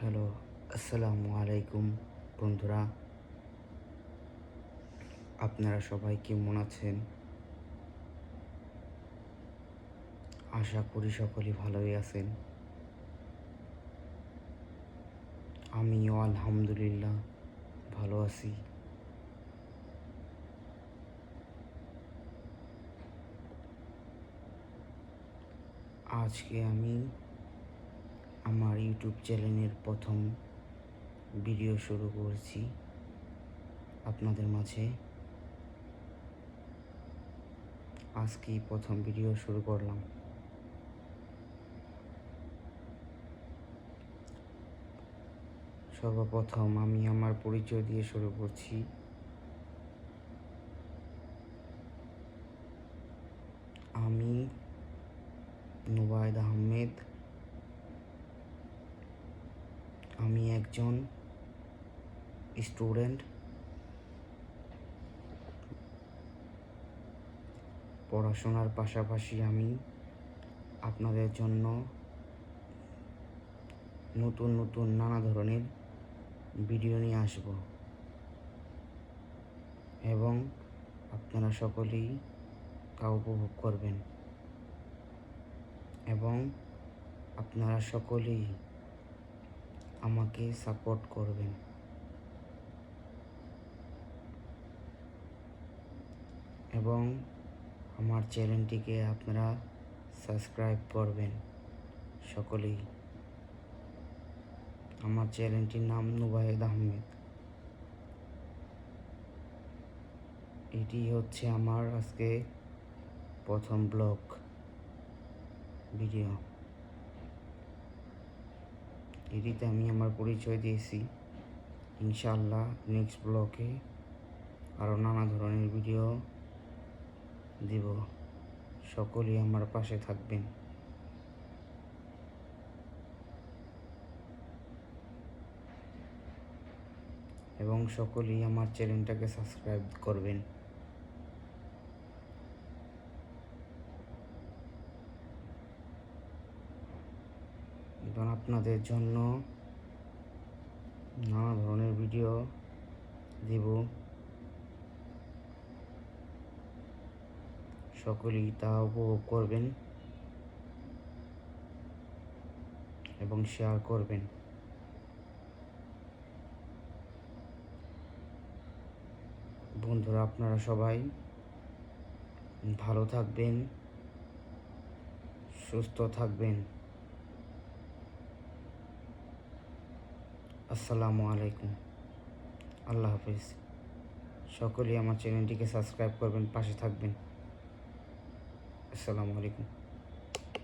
Hello, আসসালামু আলাইকুম বন্ধুরা। আপনারা সবাই কেমন আছেন? আশা করি সকলেই ভালোই আছেন। আমিও আলহামদুলিল্লাহ ভালো আছি। আজকে আমি আমার ইউটিউব চ্যানেলের প্রথম ভিডিও শুরু করছি আপনাদের মাঝে। আজকেই প্রথম ভিডিও শুরু করলাম। সর্বপ্রথম আমি আমার পরিচয় দিয়ে শুরু করছি। আমি নুবায়েদ আহমেদ। আমি একজন স্টুডেন্ট। পড়াশোনার পাশাপাশি আমি আপনাদের জন্য নতুন নতুন নানা ধরনের ভিডিও নিয়ে আসব এবং আপনারা সকলেই তা উপভোগ করবেন এবং আপনারা সকলেই আমাকে সাপোর্ট করবেন এবং আমার চ্যানেলটিকে আপনারা সাবস্ক্রাইব করবেন সকলেই। আমার চ্যানেলটির নাম নুবায়েদ আহমেদ। এটি হচ্ছে আমার আজকে প্রথম ব্লগ ভিডিও। এটিতে আমি আমার পরিচয় দিয়েছি। ইনশাআল্লাহ নেক্সট ব্লগে আরও নানা ধরনের ভিডিও দিব। সকলেই আমার পাশে থাকবেন এবং সকলেই আমার চ্যানেলটাকে সাবস্ক্রাইব করবেন। এবং আপনাদের জন্য নানা ধরনের ভিডিও দিব। সকলেই তা উপভোগ করবেন এবং শেয়ার করবেন। বন্ধুরা, আপনারা সবাই ভালো থাকবেন, সুস্থ থাকবেন। আসসালামু আলাইকুম। আল্লাহ হাফিজ। সকলেই আমার চ্যানেলটিকে সাবস্ক্রাইব করবেন, পাশে থাকবেন। আসসালামু আলাইকুম।